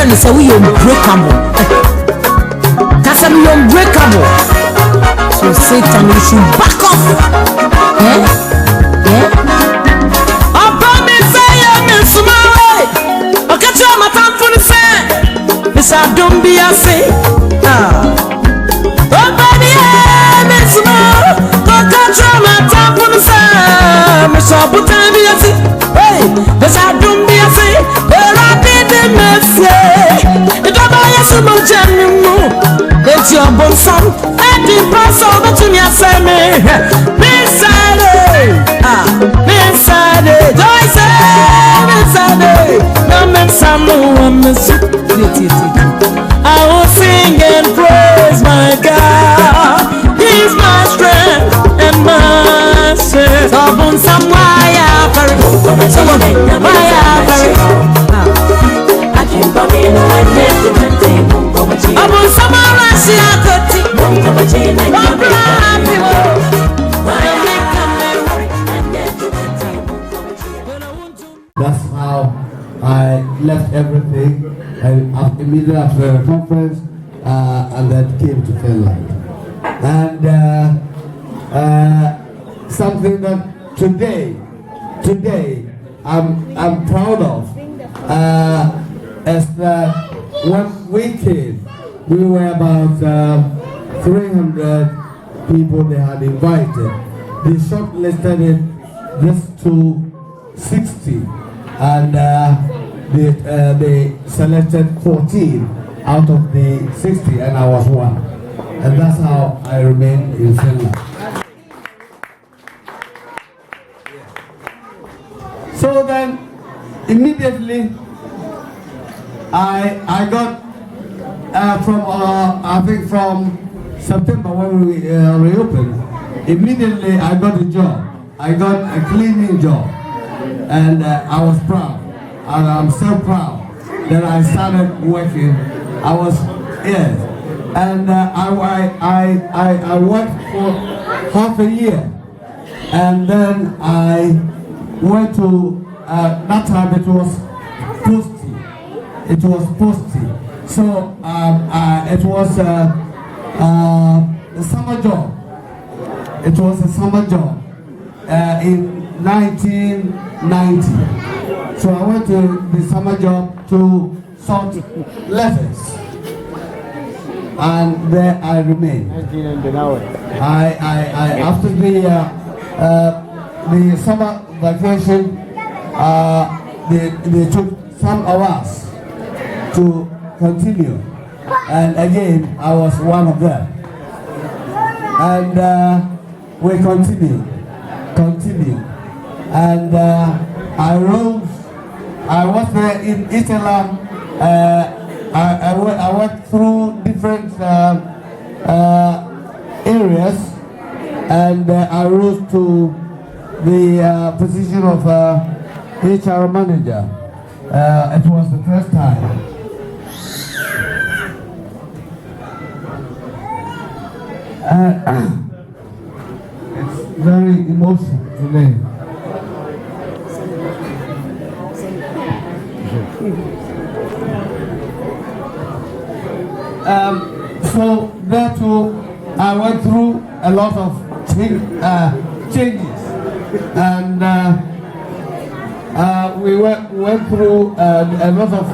and say we unbreakable. That's we unbreakable. So Satan, you should back off. Don't be a say. Oh, baby, Miss Mo, go catch my top on the side. Miss Abutan be a say. Hey, this I don't be a say. Where I didn't miss it. It's about your sumo genuine. It's your bon son. And the pass over to me, I say me. Inside it. Inside it. I say, inside it. No, miss, I'm no miss. I will sing and praise my God. He's my strength and my strength. Upon some wire, I can come in and lift the table. Upon some That's how I left everything. And immediately after the conference, and then came to Finland. And something that today I'm proud of is that when we came, we were about 300 people they had invited. They shortlisted it this to 60, and they selected 14 out of the 60, and I was one. And that's how I remained in Finland. So then, immediately, I got I think from September when we reopened, immediately I got a job. I got a cleaning job, and I was proud. And I'm so proud that I started working. I was and I worked for half a year, and then I went to that time it was posty. It was posty. So it was a summer job. It was a summer job in 1990. So I went to the summer job to sort letters, and there I remained. I after the summer vacation, they took some of us to continue, and again I was one of them, and we continued, and I rose. I was there in Italy. I went through different areas, and I rose to the position of HR manager. It was the first time. It's very emotional today. So there too, I went through a lot of changes, and we went through a lot of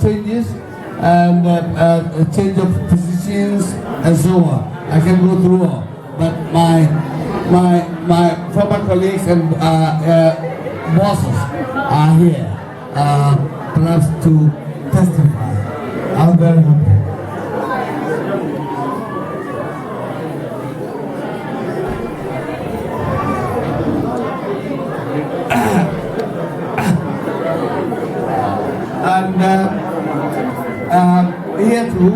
changes and a change of positions and so on. I can go through all, but my former colleagues and bosses are here, perhaps to testify. I'm very happy. And here too,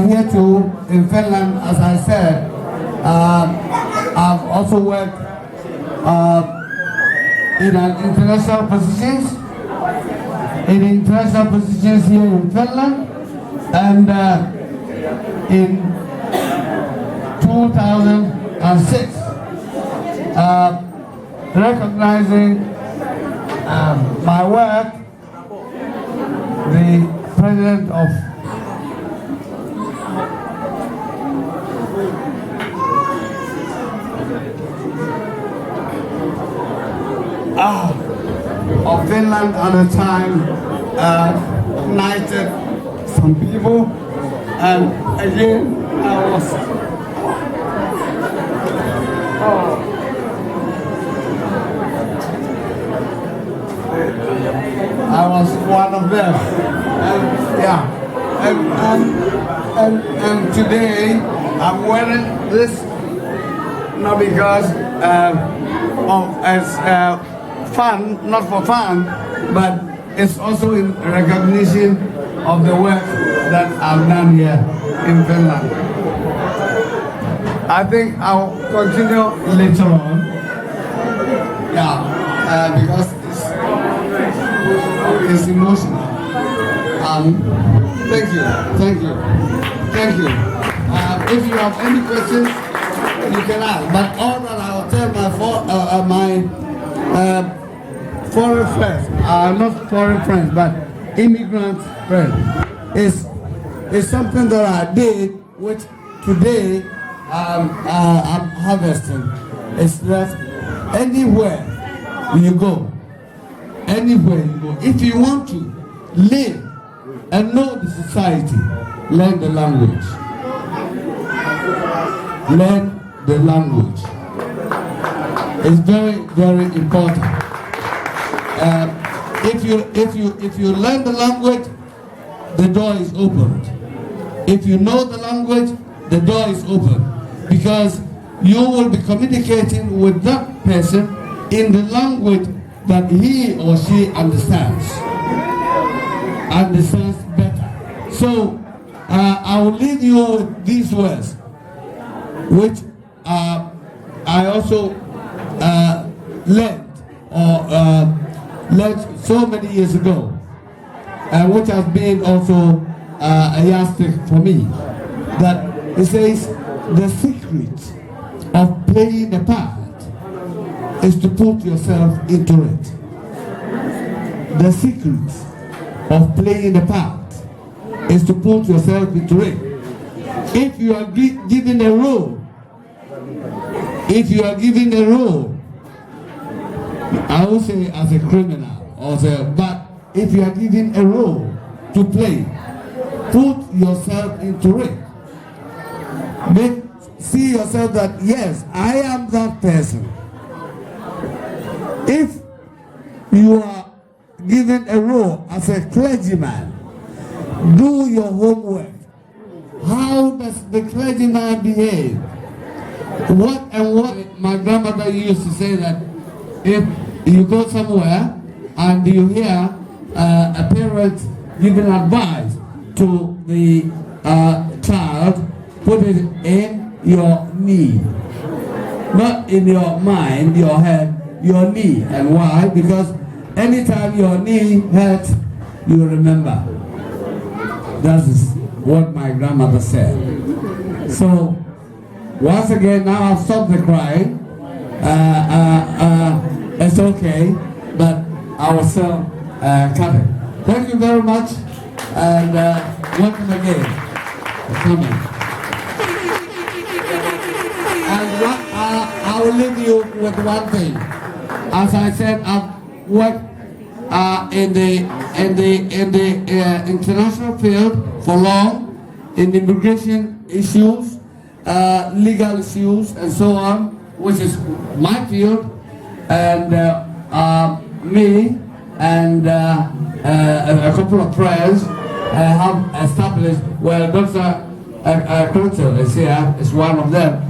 here too in Finland, as I said, I've also worked in international positions here in Finland, and in 2006, recognizing My work, the president of Finland at the time knighted some people, and again I was one of them, and today I'm wearing this not because as fun, not for fun, but it's also in recognition of the work that I've done here in Finland. I think I'll continue later on. Because it's emotional. Thank you. If you have any questions, you can ask. But all that I will tell my foreign friends, not foreign friends, but immigrant friends, is something that I did, which today I'm harvesting. Is that anywhere you go, if you want to live and know the society, learn the language. Learn the language. It's very, very important. If you learn the language, the door is opened. If you know the language, the door is open, because you will be communicating with that person in the language that he or she understands better. So I will leave you with these words, which I also learned so many years ago, which has been also a yardstick for me. That it says the secret of playing a part is to put yourself into it. The secret of playing a part is to put yourself into it. If you are given a role, I would say as a criminal, but if you are given a role to play, put yourself into it. See yourself that, yes, I am that person. If you are given a role as a clergyman, do your homework. How does the clergyman behave? What my grandmother used to say, that if you go somewhere and you hear a parent giving advice to the child, put it in your knee, not in your mind, your head, your knee. And why? Because anytime your knee hurts, you remember. That is what my grandmother said. So once again, now I've stopped the crying. It's okay, but I will still cut it. Thank you very much, and welcome again for coming. And I will leave you with one thing. As I said, I've worked in the international field for long, in immigration issues, legal issues, and so on, which is my field. And me and a couple of friends have established, well, Dr. Krotel is here, is one of them,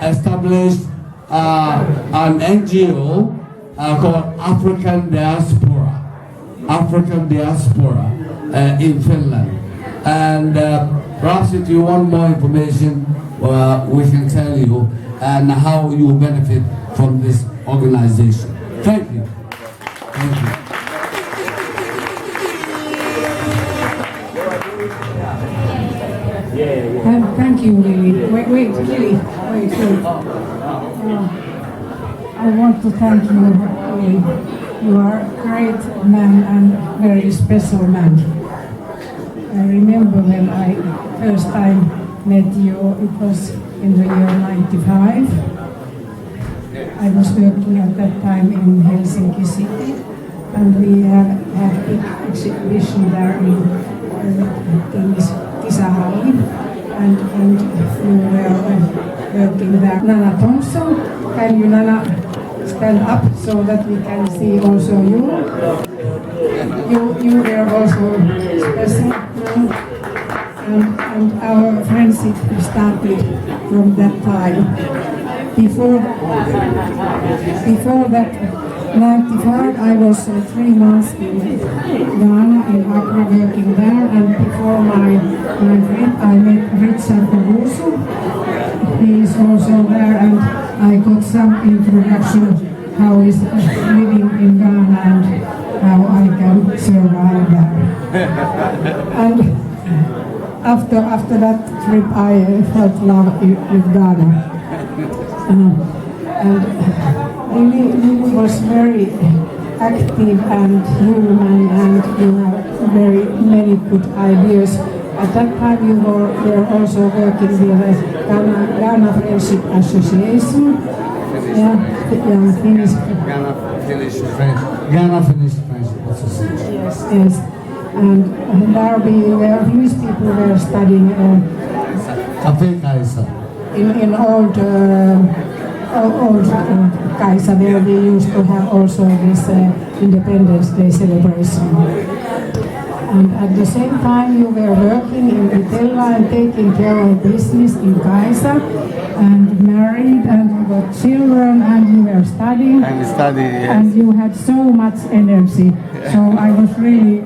established an NGO called African Diaspora in Finland. And perhaps if you want more information, we can tell you and how you benefit from this organization. Thank you. Thank you. Thank you, Lily. Wait, Lily. I want to thank you, Lily. You are a great man and very special man. I remember when I first time met you, it was in the year 95. I was working at that time in Helsinki City, and we had a big exhibition there in Kisahalli, and you were working there. Nana Thompson, can you, Nana, stand up so that we can see also you? You were also special, and our friendship started from that time. Before that, 95, I was 3 months in Ghana, in Accra, working there, and before my friend, I met Richard Obusu. He is also there, and I got some introduction how is living in Ghana and how I can survive there. And after that trip, I felt love with Ghana. And Lily was very active and human, and you have very many good ideas. At that time you were also working with the Ghana Friendship Association. Yeah, Finnish. Ghana Finnish Friendship Association. Yes. And there Finnish people were studying Cafe Kaisa. in old Kaisa, where we used to have also this Independence Day celebration. And at the same time you were working in Itella and taking care of business in Kaisa, and married, and you got children, and you were studying. And study, yes. And you had so much energy. So I was really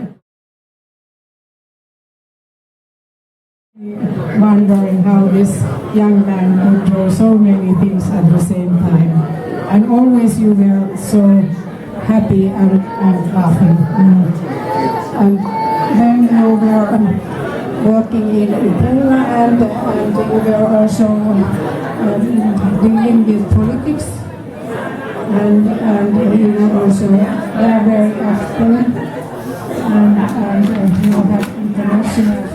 wondering how this young man could do so many things at the same time. And always you were so happy and laughing. And then you were working in Itella, and you were also dealing with politics. And you were also there very often. And you had international.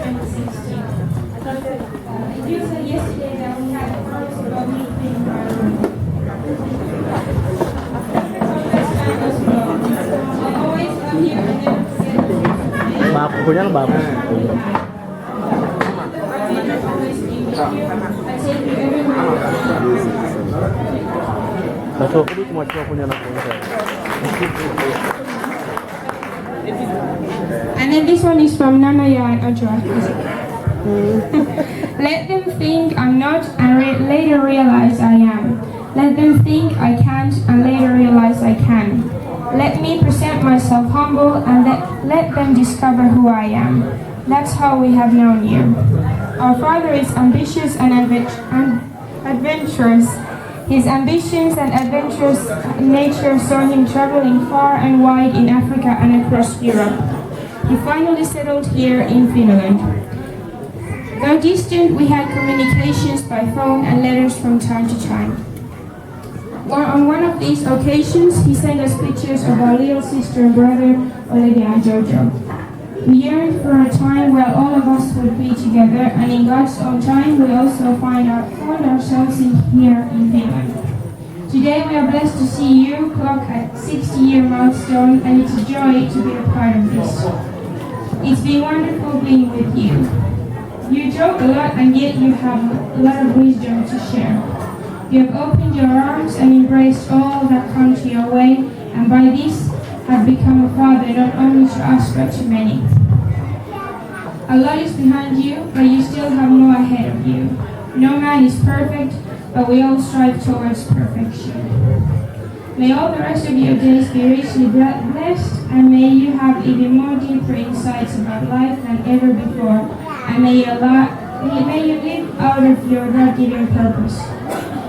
Pokoknya bagus. Aku cuma punya anak bangsa. And then this one is from Nanaya and Ajwa. Let them think I'm not and later realize I am. Let them think I can't and later realize I can. Let me present myself humble and let them discover who I am. That's how we have known you. Our father is ambitious and adventurous. His ambitions and adventurous nature saw him traveling far and wide in Africa and across Europe. He finally settled here in Finland. Though distant, we had communications by phone and letters from time to time. On one of these occasions, he sent us pictures of our little sister and brother, Olivia and Jojo. We yearned for a time where all of us would be together, and in God's own time, we also find ourselves here in Finland. Today, we are blessed to see you clock at 60-year milestone, and it's a joy to be a part of this. It's been wonderful being with you. You joke a lot, and yet you have a lot of wisdom to share. You have opened your arms and embraced all that come to your way, and by this have become a father not only to us but to many. A lot is behind you, but you still have more ahead of you. No man is perfect, but we all strive towards perfection. May all the rest of your days be richly blessed, and may you have even more deeper insights about life than ever before, and may you live out of your God-given purpose.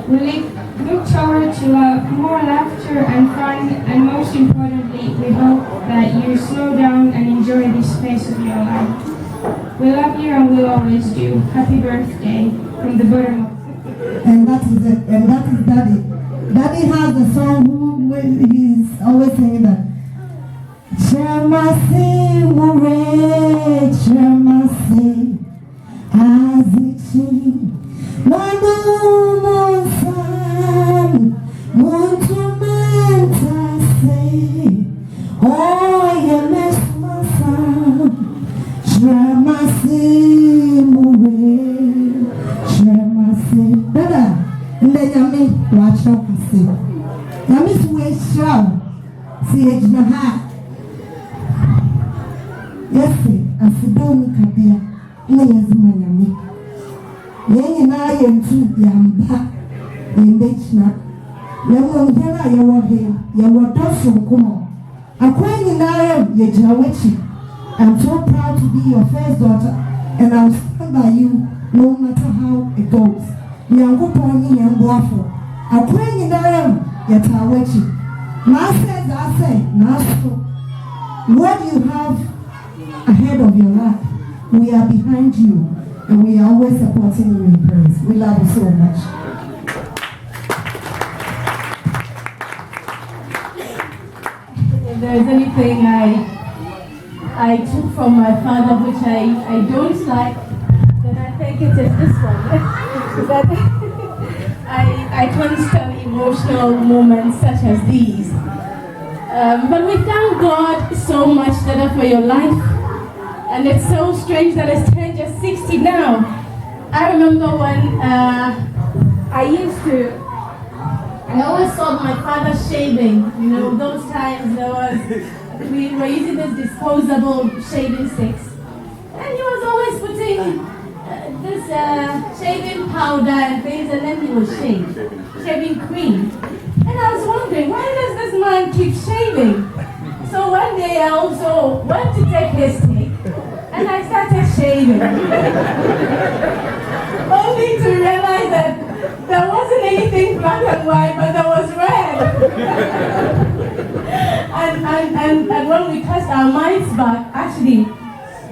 We look forward to more laughter and fun, and most importantly, we hope that you slow down and enjoy this phase of your life. We love you and will always do. Happy birthday from the bottom of... And that is it. And that is Daddy. Daddy has a song who he's always saying that Chamasi mure, chamasi azichi, manu monsan, muntu mentase, oh yemes masan, chamasi mure, chamasi. Dada, ndeyami wacho kasi. Yami suwe shao, si ejnaha. Yes, asidoni kabia ne yazima nyame yenye na yentu yamba yendechna yamo ngena yawo he yawo doso nkomo akwenyi nayo yejina wechi. I'm so proud to be your first daughter and I'll stand by you no matter how it goes. Yankopon yamboafo akwenyi nayo yetawechi na says I say na so what you have ahead of your life, we are behind you and we are always supporting you in prayers. We love you so much. If there is anything I took from my father which I don't like, then I think it is this one. That I can't stand emotional moments such as these. But we thank God so much, Dada, for your life. And it's so strange that it's turned just 60 now. I remember when I always saw my father shaving. You know, those times we were using this disposable shaving sticks. And he was always putting this shaving powder and things, and then he would shave, shaving cream. And I was wondering, why does this man keep shaving? So one day I also went to take his stick, and I started shaving. Only to realize that there wasn't anything black and white, but there was red. and when we cast our minds back, actually,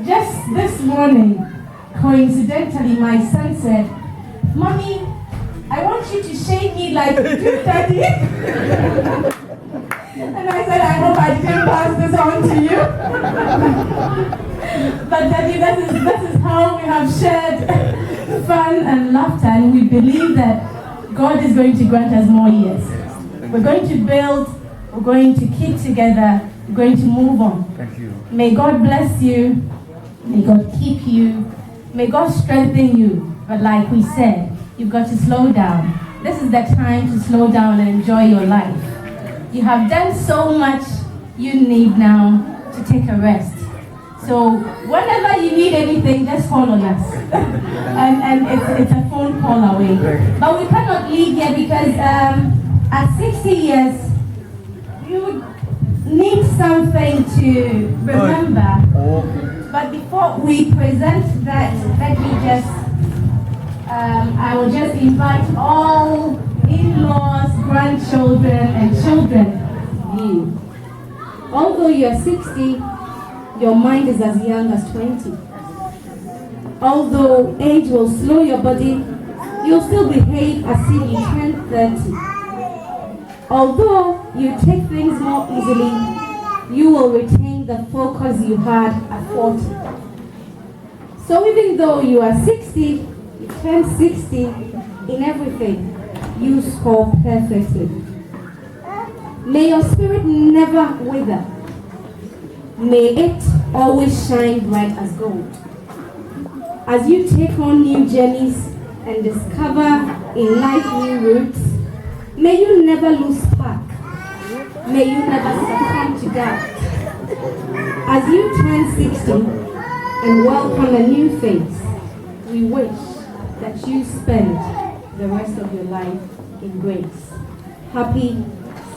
just this morning, coincidentally, my son said, "Mommy, I want you to shave me like you do, Daddy." And I said, I hope I didn't pass this on to you. But Daddy, this is how we have shared fun and laughter, and we believe that God is going to grant us more years. We're going to build, we're going to keep together, we're going to move on. Thank you. May God bless you, may God keep you, may God strengthen you. But like we said, you've got to slow down. This is the time to slow down and enjoy your life. You have done so much, you need now to take a rest. So whenever you need anything, just call on us. and it's a phone call away. But we cannot leave here because at 60 years, you need something to remember. But before we present that, let me just, I will just invite all in-laws, grandchildren, and children. You. Although you are 60, your mind is as young as 20. Although age will slow your body, you'll still behave as if you turn 30. Although you take things more easily, you will retain the focus you had at 40. So even though you are 60, you turn 60 in everything, you score perfectly. May your spirit never wither. May it always shine bright as gold. As you take on new journeys and discover in life new routes, may you never lose spark. May you never succumb to doubt. As you turn 60 and welcome a new phase, we wish that you spend the rest of your life in grace. Happy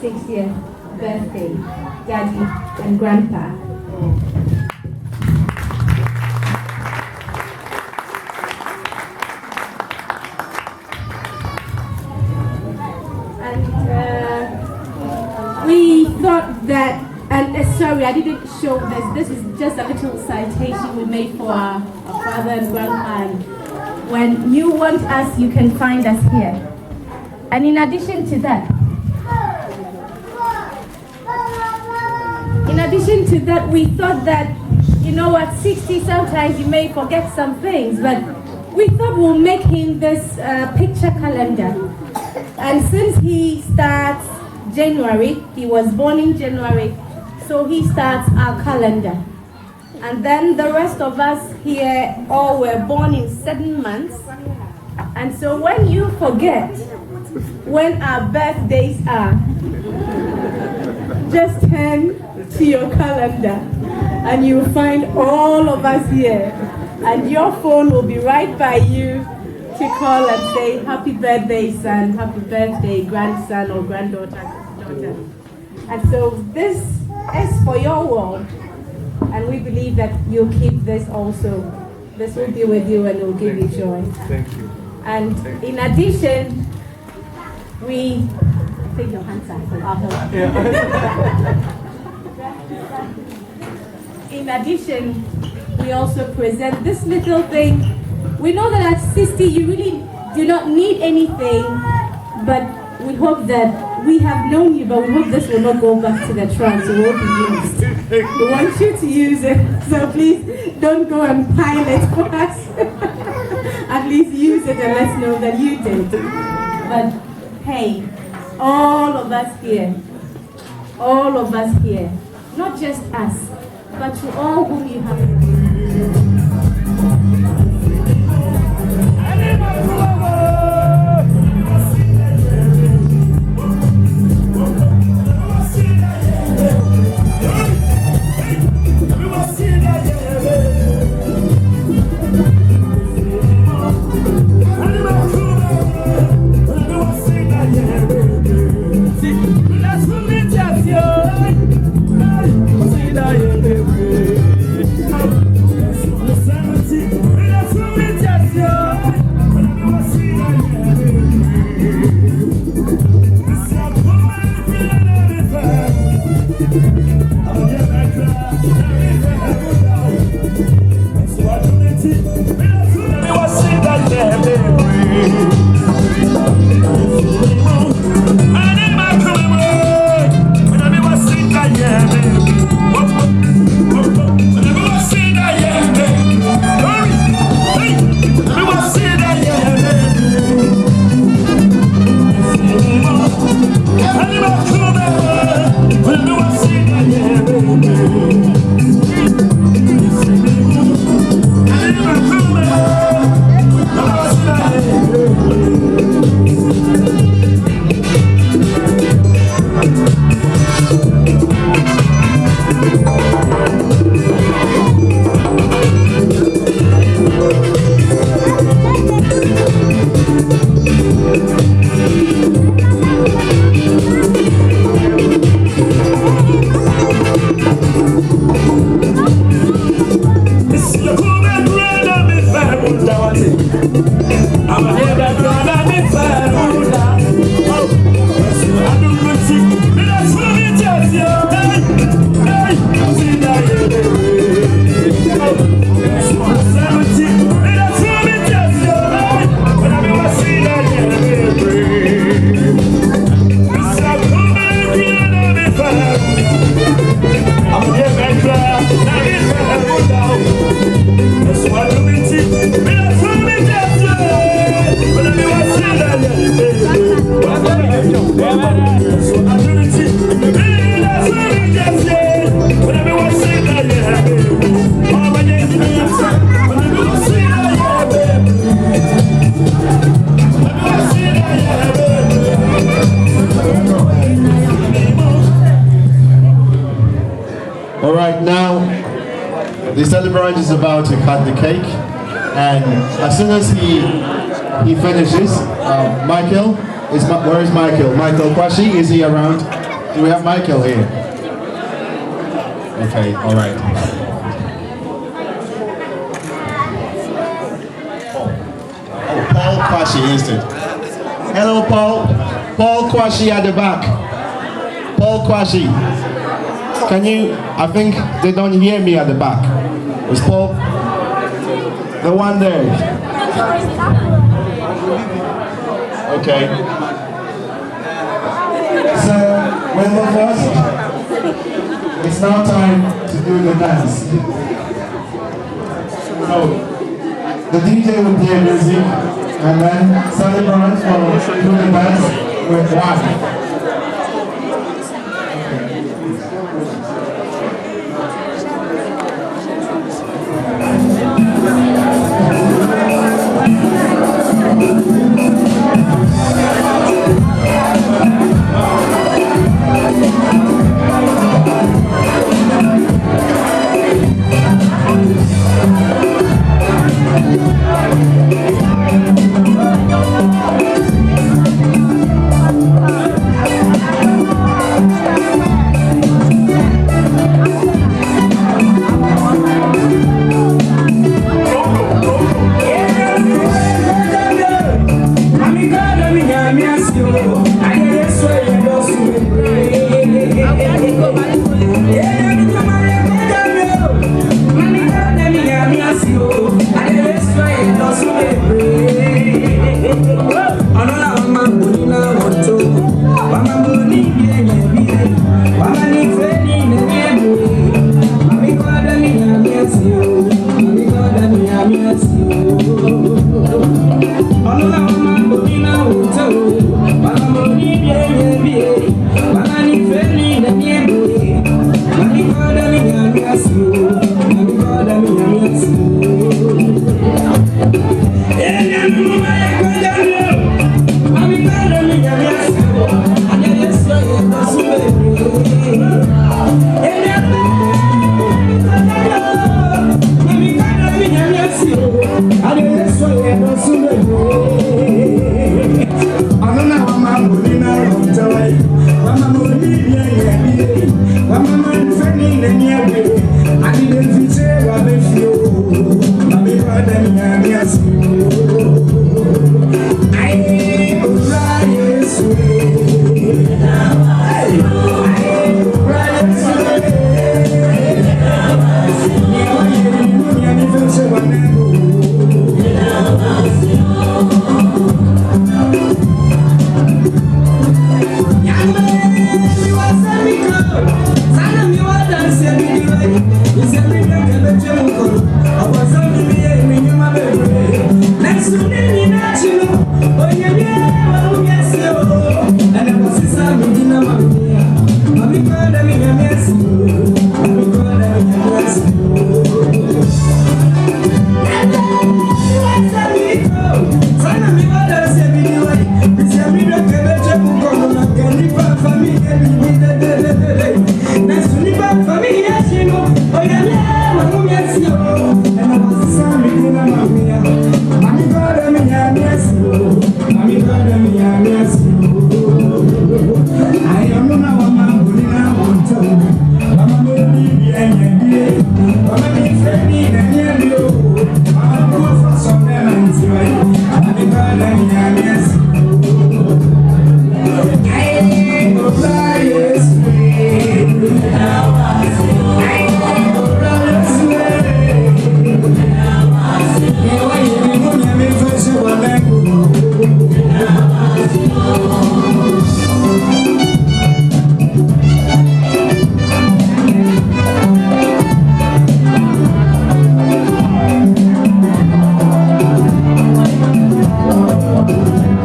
60th birthday, Daddy and Grandpa. And we thought that, and sorry, I didn't show this. This is just a little citation we made for our father and grandpa. And when you want us, you can find us here. And in addition to that, in addition to that, we thought that, you know, at 60 sometimes you may forget some things, but we thought we'll make him this picture calendar. And since he starts January, he was born in January, so he starts our calendar. And then the rest of us here all were born in 7 months. And so when you forget when our birthdays are, just turn to your calendar and you'll find all of us here. And your phone will be right by you to call and say, happy birthday, son, happy birthday, grandson or granddaughter. And so this is for your wall. And we believe that you'll keep this also. This will be with you and it will give you joy. Thank you. And in addition, I think your hands are full. I'll help. In addition, we also present this little thing. We know that at 60 you really do not need anything, but we hope that we have known you, but we hope this will not go back to the trunk, so it won't be used. We want you to use it, so please don't go and pile it for us. At least use it and let's know that you did. But hey, all of us here, not just us, but to all whom you have. All right, now the celebrant is about to cut the cake, and as soon as he finishes, Michael, where is Michael? Michael Kwashi, is he around? Do we have Michael here? Okay, all right. Oh, Paul Kwashi is it? Hello, Paul. Paul Kwashi at the back. Paul Kwashi. Can you, I think they don't hear me at the back. Is Paul the one there? Okay. So, we'll move first. it's now time to do the dance. So, the DJ will play music, and then celebrants will do the dance with one. Thank you.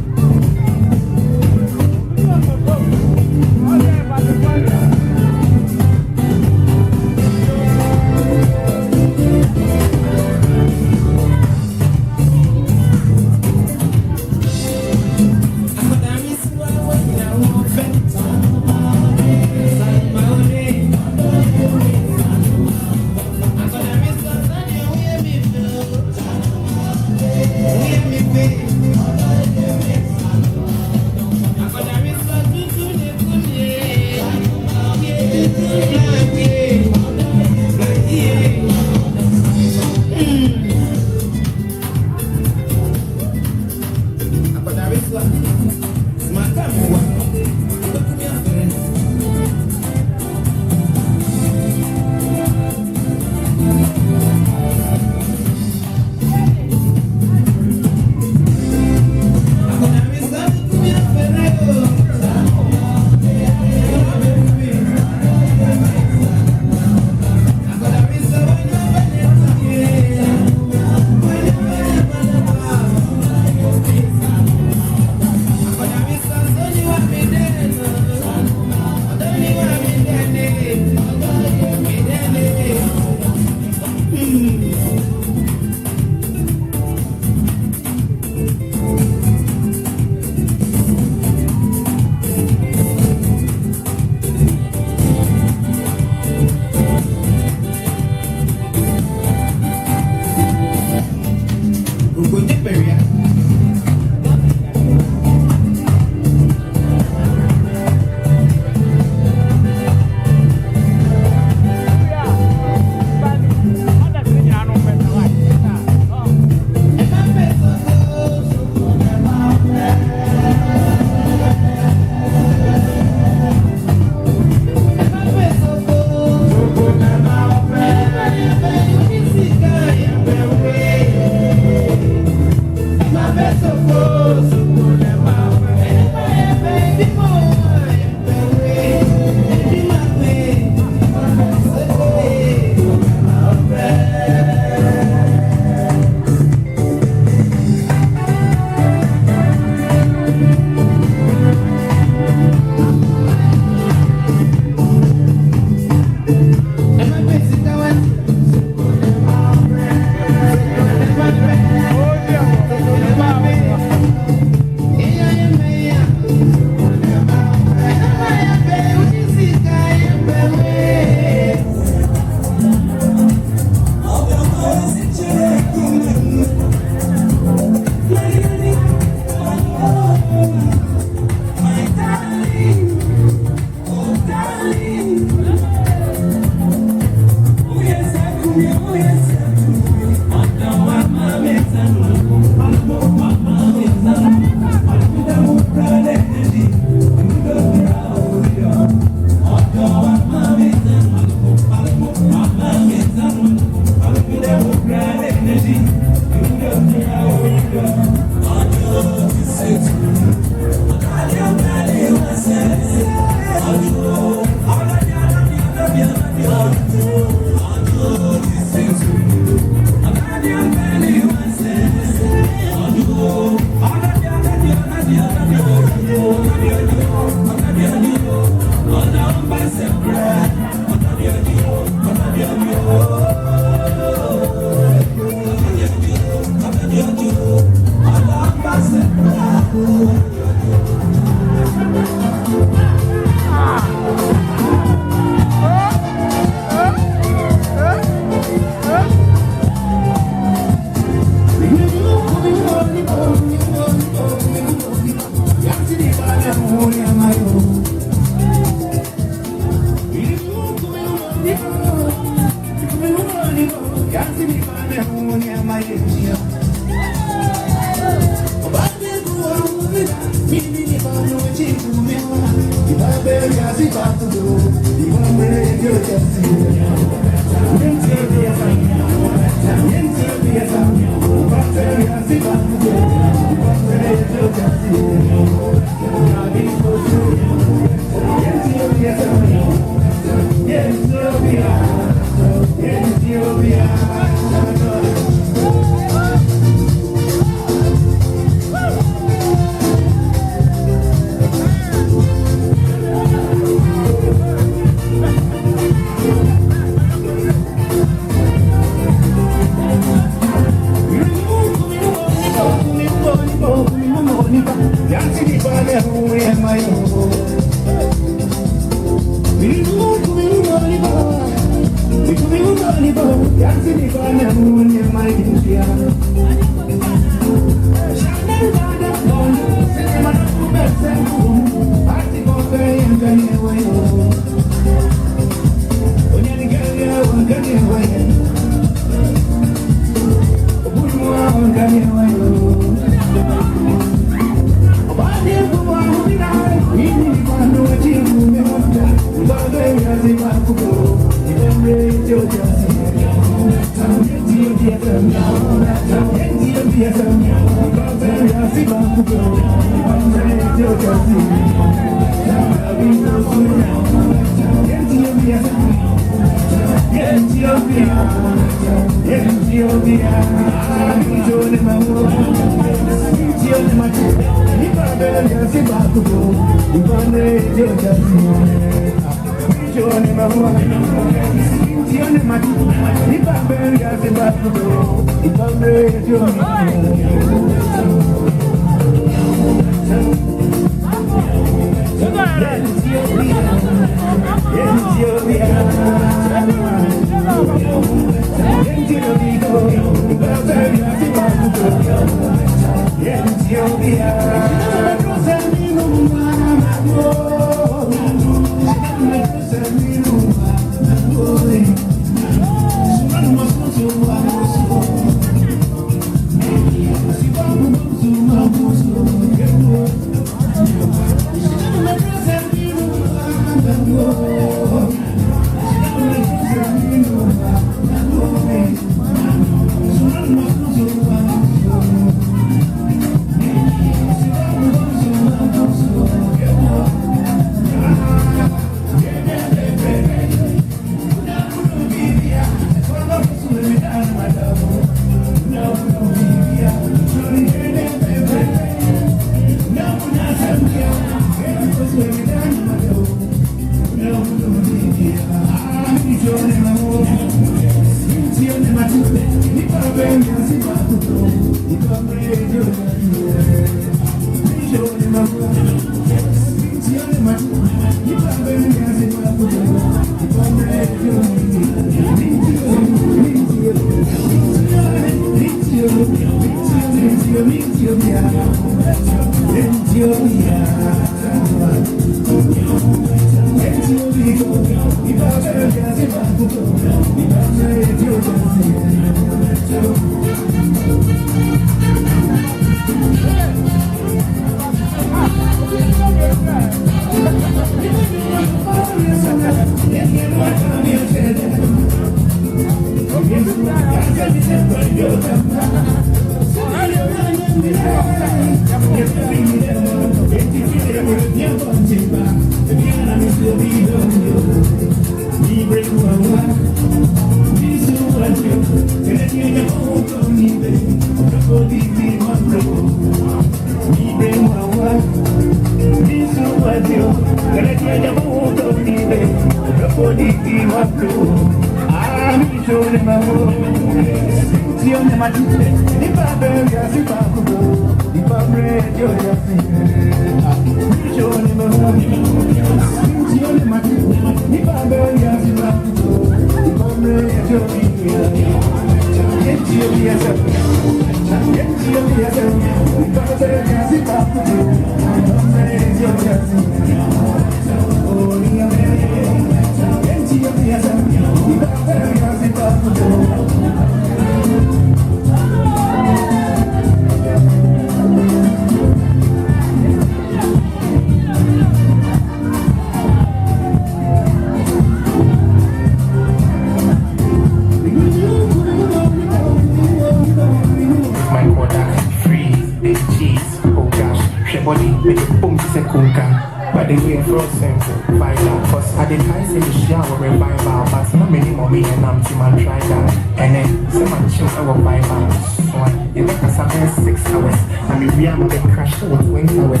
body, make it boom, she said kunka. But the way from simple, vital. Cause I did I say the shower revival, but not many mommy and I'm to my try that. And then someone chill over 5 hours. So you make us up 6 hours. I mean, we are going to crash over 20 hours.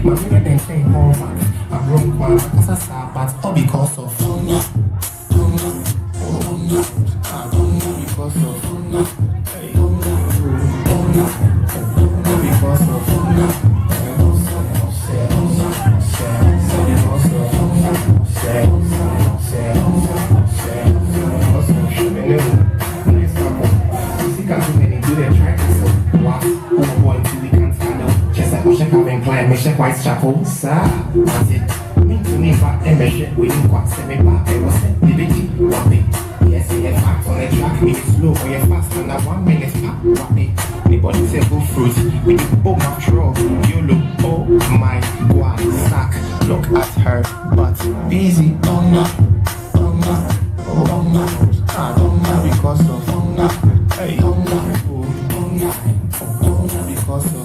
My mother then say, oh man, I'm wrong one, as I saw, but all because of because Mission White Chapel, sir. That's it. Me to me, but a mission we didn't quite send me back. It was a divinity. What it? Yes, it is back on the track. Me slow or you're fast on that 1 minute pop. What it? Anybody say go fruit? We the boom of draw. You look, oh my god, sack. Look at her, but busy. Oh no, because of hey, because of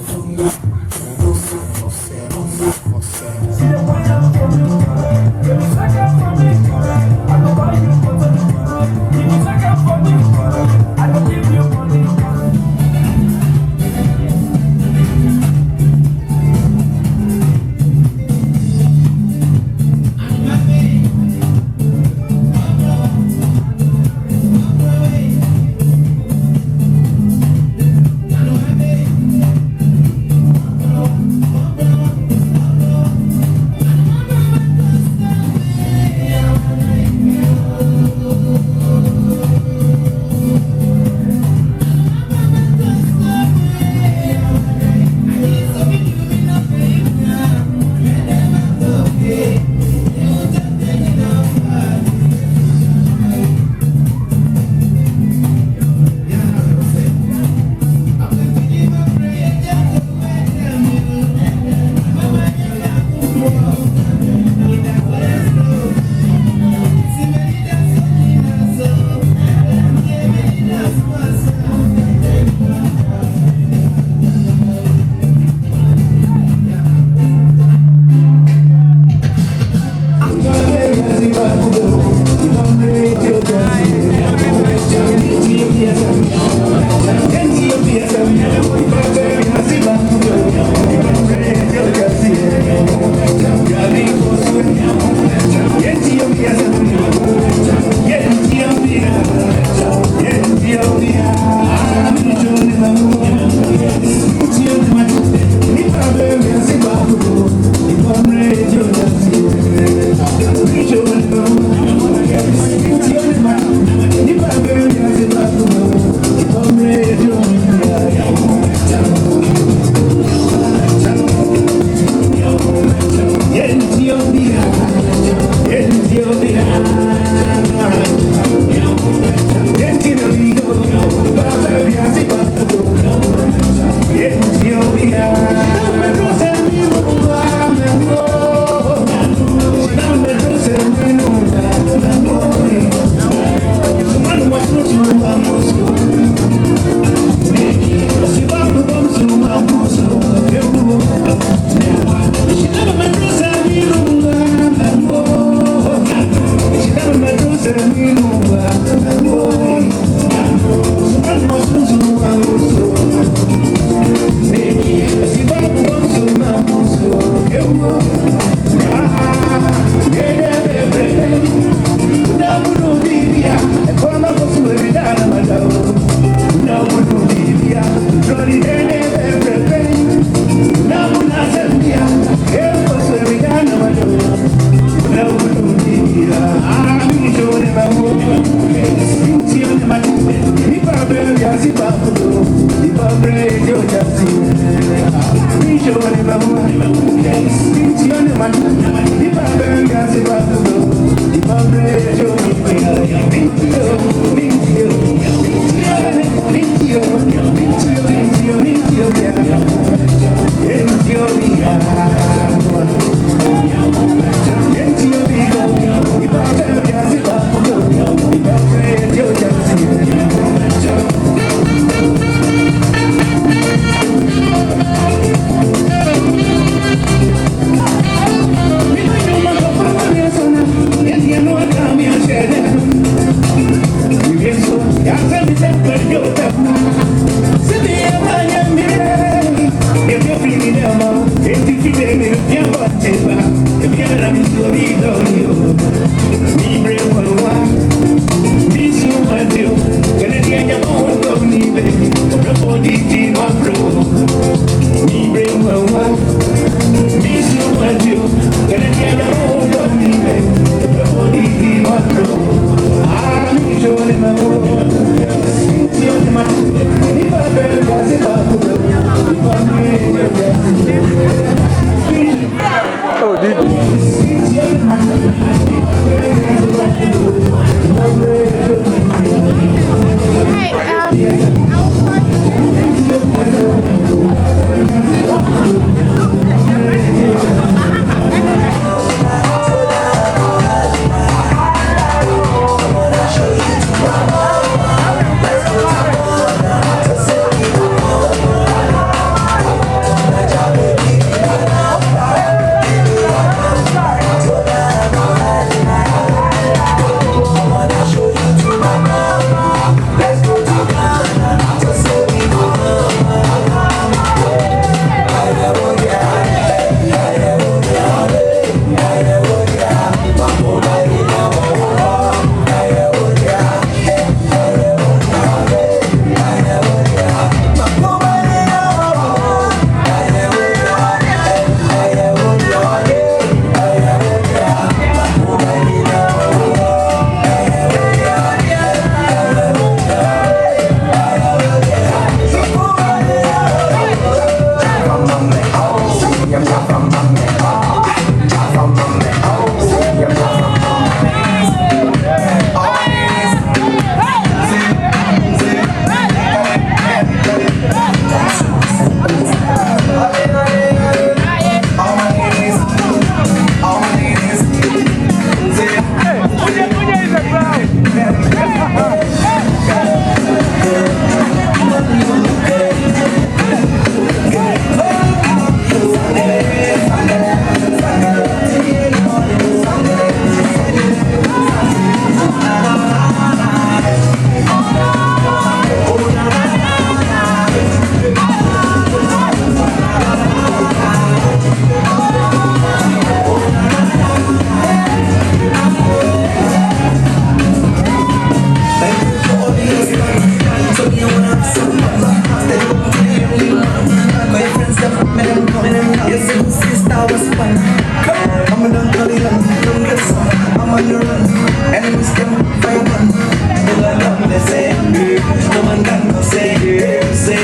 I'm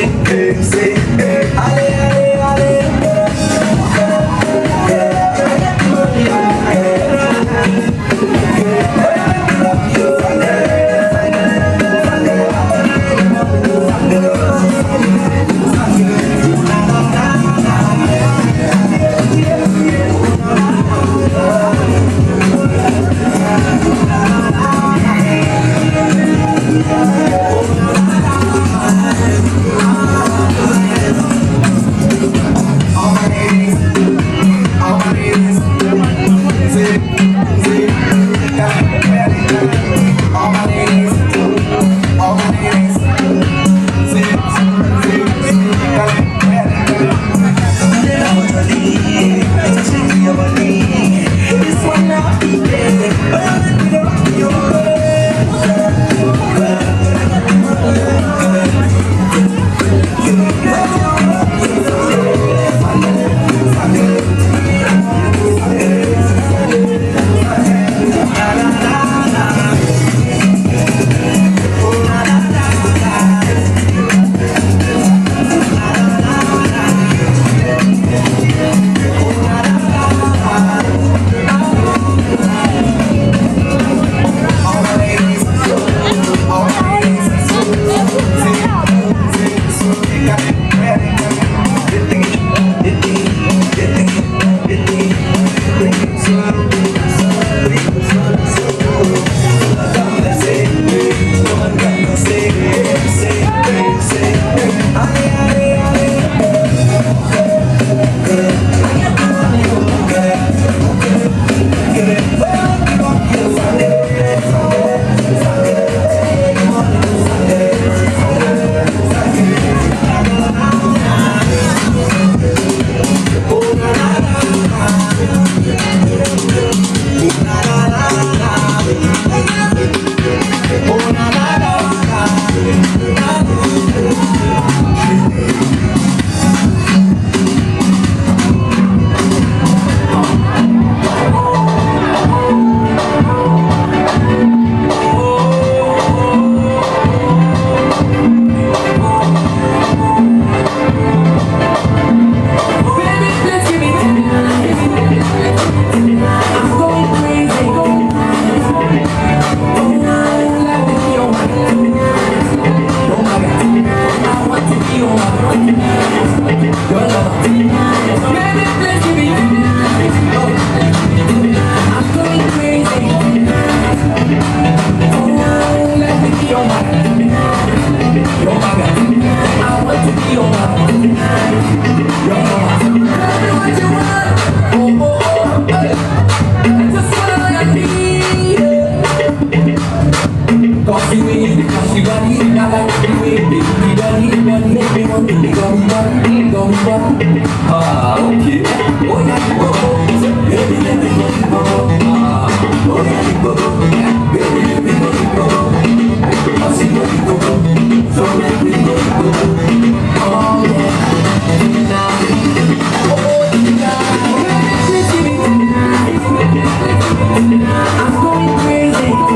going crazy.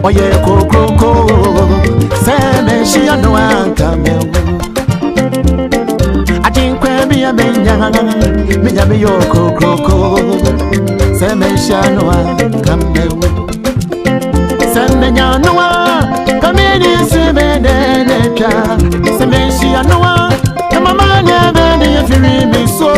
oye kokoko seme shia no ankame atinkwe biya menya me yo kokoko seme shia no ankame seme nya no kamini seme necha seme shia no mama never be free me so